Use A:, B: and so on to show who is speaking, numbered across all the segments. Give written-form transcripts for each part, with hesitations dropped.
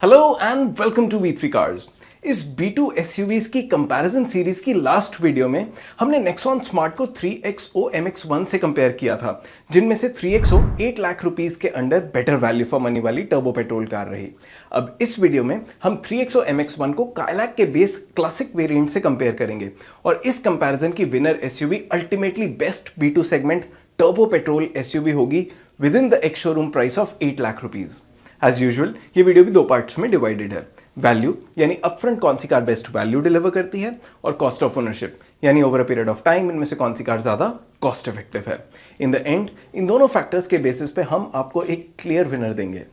A: Hello and welcome to V3 cars. इस B2 SUVs की comparison series की last video में हमने नेक्सॉन स्मार्ट को 3XO MX1 से कंपेयर किया था, जिनमें से 3XO 8 लाख रुपीस के under better value for money वाली टर्बो पेट्रोल कार रही। अब इस वीडियो में हम 3XO MX1 को काइलैक के बेस क्लासिक वेरिएंट से कंपेयर करेंगे और इस कंपैरिजन की winner SUV ultimately best B2 segment turbo petrol SUV होगी with in the ex showroom price of 8 lakh rupees. As usual ये वीडियो भी दो पार्ट्स में डिवाइडेड है। वैल्यू यानी अपफ्रंट कौन सी कार बेस्ट वैल्यू डिलीवर करती है, और कॉस्ट ऑफ ओनरशिप यानी over a period of time इनमें से कौन सी कार ज्यादा कॉस्ट इफेक्टिव है। इन द एंड इन दोनों फैक्टर्स के बेसिस पे हम आपको एक क्लियर विनर देंगे।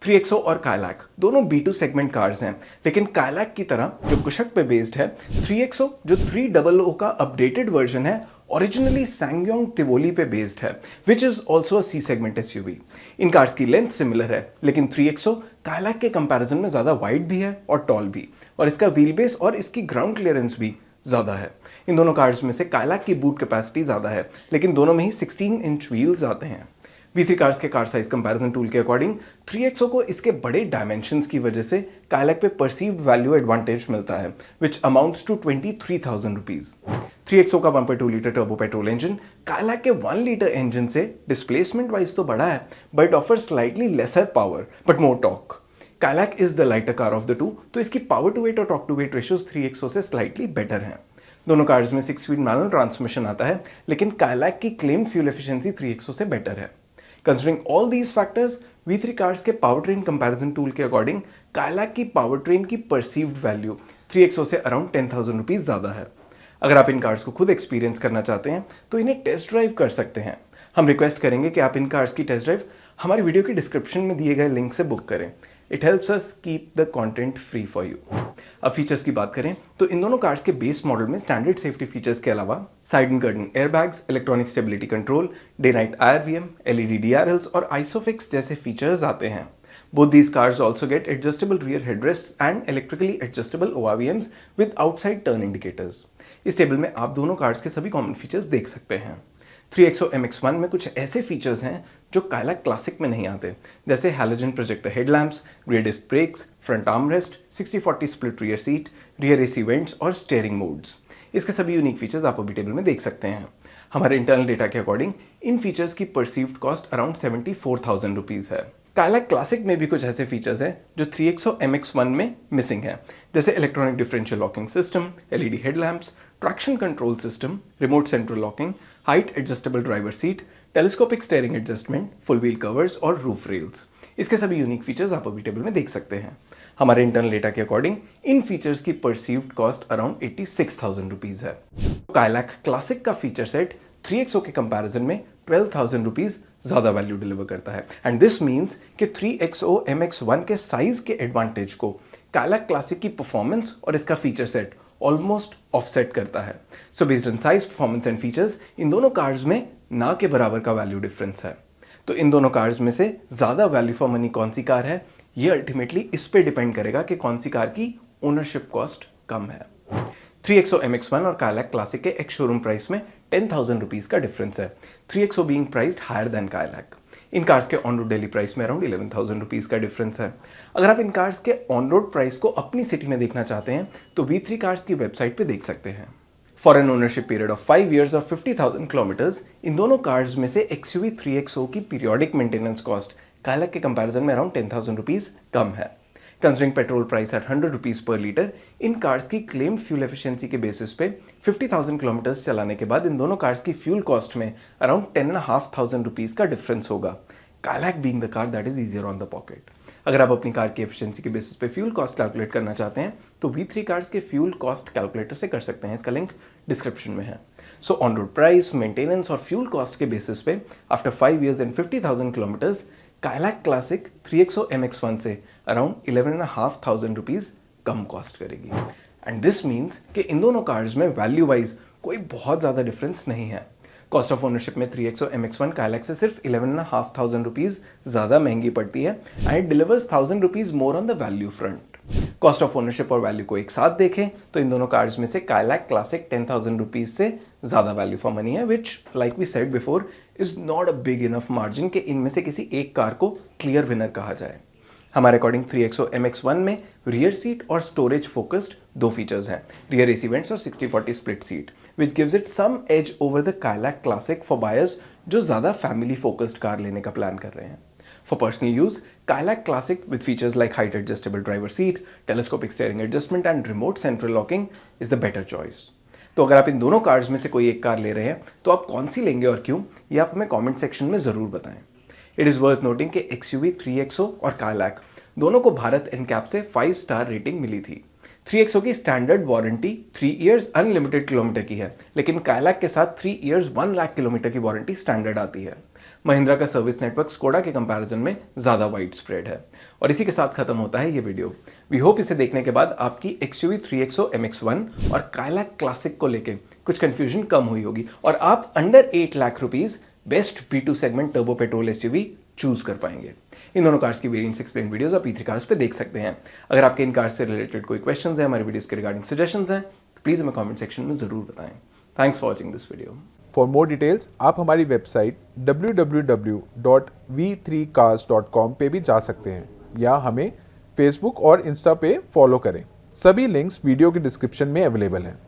A: 3XO और काइलैक दोनों B2 सेगमेंट कार्स हैं, लेकिन काइलैक की तरह जो कुशक पे बेस्ड है, 3XO जो 300 का अपडेटेड वर्जन है ओरिजिनली सैंगयोंग तिवोली पे बेस्ड है, which is also C segment SUV। इन कार्स की लेंथ सिमिलर है, लेकिन 3XO काइलैक के कंपैरिजन में ज्यादा वाइड भी है और टॉल भी, और इसका व्हील बेस और इसकी ग्राउंड क्लियरेंस भी ज्यादा है। इन दोनों कार्स में से काइलैक की बूट कैपेसिटी ज्यादा है, लेकिन दोनों में ही 16 इंच व्हील्स आते हैं। V3 कार्स के कार साइज कंपैरिजन टूल के अकॉर्डिंग 3XO को इसके बड़े डायमेंशंस की वजह से काइलैक पे परसीव्ड वैल्यू एडवांटेज मिलता है, विच अमाउंट्स टू 23,000 रुपीज। 3XO का 1.2 litre turbo petrol engine Kylaq के 1 लीटर इंजन से डिस्प्लेसमेंट वाइज तो बड़ा है, but offer slightly lesser power but more torque. Kylaq is the lighter car of the two, तो इसकी पावर टू वेट और torque to weight ratios 3XO से slightly better हैं। दोनों कार्स में 6 स्पीड मैनुअल ट्रांसमिशन आता है, लेकिन काइलैक की क्लेम्ड फ्यूल एफिशिएंसी 3XO से बेटर है। Considering all these factors, V3 cars के पावर ट्रेन कंपैरिजन टूल के अकॉर्डिंग काइलैक की पावर ट्रेन की परसीव्ड वैल्यू 3XO से अराउंड 10,000 रुपीज ज्यादा है। अगर आप इन कार्स को खुद एक्सपीरियंस करना चाहते हैं तो इन्हें टेस्ट ड्राइव कर सकते हैं। हम रिक्वेस्ट करेंगे कि आप इन कार्स की टेस्ट ड्राइव हमारी वीडियो के डिस्क्रिप्शन में दिए गए लिंक से बुक करें। It helps us keep the content free for you. अब फीचर्स की बात करें तो इन दोनों कार्स के बेस मॉडल में स्टैंडर्ड सेफ्टी फीचर्स के अलावा side and curtain airbags, electronic stability control, day night IRVM, LED DRLs और आइसोफिक्स जैसे फीचर्स आते हैं। Both these cars also get adjustable rear headrests and electrically adjustable ORVMs with outside turn indicators. इस table में आप दोनों cars के सभी कॉमन फीचर्स देख सकते हैं। 3XO MX1 में कुछ ऐसे फीचर्स हैं जो काइलैक क्लासिक में नहीं आते, जैसे halogen projector headlamps, rear disc brakes, front armrest, 60-40 split rear seat, rear AC vents और स्टीयरिंग मोड्स। इसके सभी यूनिक फीचर्स आप अभी टेबल में देख सकते हैं। हमारे इंटरनल डेटा के अकॉर्डिंग इन फीचर्स की परसीव्ड कॉस्ट अराउंड 74,000 रुपीज है। काइलैक क्लासिक में भी कुछ ऐसे फीचर्स हैं जो 3XO MX1 में मिसिंग हैं, जैसे electronic differential locking system, LED headlamps, traction control system, remote central locking, height adjustable driver seat, telescopic steering adjustment, full wheel covers और रूफ रेल्स। इसके सभी यूनिक फीचर्स आप अभी टेबल में देख सकते हैं। हमारे इंटरनल डेटा के अकॉर्डिंग इन फीचर्स की परसीव्ड कॉस्ट अराउंड 86,000 रुपीज है। काइलैक क्लासिक का फीचर सेट 3XO के कंपैरिजन में 12,000 रुपीज ज्यादा वैल्यू डिलीवर करता है, एंड दिस मींस कि 3XO MX1 के साइज के एडवांटेज को काइलैक क्लासिक की परफॉर्मेंस और इसका फीचर सेट ऑलमोस्ट ऑफसेट करता है। So based on size, performance and features in दोनों कार्स में ना के बराबर का वैल्यू डिफरेंस है। तो इन दोनों कार्स में से ज्यादा वैल्यू फॉर मनी कौन सी कार है, ये अल्टीमेटली इस पे डिपेंड करेगा कि कौन सी कार की ओनरशिप कॉस्ट कम है। 3XO MX1 और काइलैक क्लासिक के एक्स शोरूम प्राइस में 10,000 रुपीज का डिफरेंस है, 3XO being priced higher than Kylaq. इन कार्स के ऑन रोड डेली प्राइस में अराउंड 11,000 रुपीज का डिफरेंस है। अगर आप इन कार्स के ऑन रोड प्राइस को अपनी सिटी में देखना चाहते हैं तो V3 कार्स की वेबसाइट पे देख सकते हैं। For an ownership period of 5 years और 50,000 किलोमीटर्स, इन दोनों कार्स में से XUV 3XO की पीरियोडिक मेंटेनेंस कॉस्ट काइलैक के कंपैरिजन में अराउंड 10,000 रुपीज कम है। Considering petrol price at 100 rupees per litre, इन कार्स की क्लेम्ड फ्यूल एफिशिएंसी के बेसिस पे 50,000 किलोमीटर्स चलाने के बाद इन दोनों कार्स की फ्यूल कॉस्ट में अराउंड 10,500 रुपीज का डिफरेंस होगा, Kylaq being the car that is easier on the pocket. अगर आप अपनी कार की एफिशिएंसी के बेसिस पे फ्यूल कॉस्ट कैलकुलेट करना चाहते हैं तो V3 कार्स के फ्यूल कॉस्ट कैलकुलेटर से कर सकते हैं, इसका लिंक डिस्क्रिप्शन में है। So on road price, maintenance और फ्यूल कॉस्ट के बेसिस पे after 5 years and 50,000 kilometres Kylaq classic 3XO MX1 से अराउंड 11,500 रुपीज कम कॉस्ट करेगी, एंड दिस मीन्स कि इन दोनों कार्स में वैल्यू वाइज कोई बहुत ज्यादा डिफरेंस नहीं है। कॉस्ट ऑफ ओनरशिप में 3XO MX1 काइलैक से सिर्फ 11,500 रुपीज ज्यादा महंगी पड़ती है, and it delivers 1,000 rupees more on the value front. Cost of ownership और वैल्यू को एक साथ देखें तो इन दोनों कार्स में से काइलैक क्लासिक 10,000 रुपीज से ज्यादा वैल्यू फॉर मनी है, which like we said before is not a big enough margin कि इनमें से किसी एक कार को क्लियर विनर कहा जाए। हमारे अकॉर्डिंग 3XO MX1 में रियर सीट और स्टोरेज फोकस्ड दो फीचर्स हैं, रियर एसी वेंट्स और 60-40 split seat, which gives it some edge over the Kylaq classic for buyers जो ज़्यादा फैमिली फोकस्ड कार लेने का प्लान कर रहे हैं। For personal use, Kailak Classic with features like height adjustable driver seat, telescopic steering adjustment and remote central locking is the better choice. तो अगर आप इन दोनों कार्स में से कोई एक कार ले रहे हैं तो आप कौन सी लेंगे और क्यों, ये आप हमें कमेंट सेक्शन में ज़रूर बताएं। इट इज़ वर्थ नोटिंग कि XUV 3XO और Kailak दोनों को भारत एनकैप से 5 स्टार रेटिंग मिली थी। 3XO की standard warranty 3 years unlimited kilometre की है, लेकिन Kailak के साथ 3 इयर्स 1 लाख किलोमीटर की वारंटी स्टैंडर्ड आती है। महिंद्रा का सर्विस नेटवर्क स्कोडा के कंपैरिजन में ज़्यादा वाइड स्प्रेड है। और इसी के साथ खत्म होता है ये वीडियो। वी होप इसे देखने के बाद आपकी XUV 3XO MX1 और Kailak क्लासिक को लेके कुछ कंफ्यूजन कम हुई होगी और आप under 8 lakh rupees best B2 segment turbo petrol SUV choose कर पाएंगे। इन दोनों कार्स की वेरिएंट्स एक्सप्लेन वीडियोस आप E3 कार्स पे देख सकते हैं। अगर आपके इन कार्स से रिलेटेड कोई क्वेश्चंस हैं, हमारे वीडियोस के रिगार्डिंग सजेशंस हैं, तो प्लीज़ हमें कमेंट सेक्शन में ज़रूर बताएं। Thanks for watching this video.
B: For more details आप हमारी वेबसाइट www.v3cars.com पे भी जा सकते हैं या हमें फेसबुक और इंस्टा पे फॉलो करें। सभी लिंक्स वीडियो के डिस्क्रिप्शन में अवेलेबल हैं।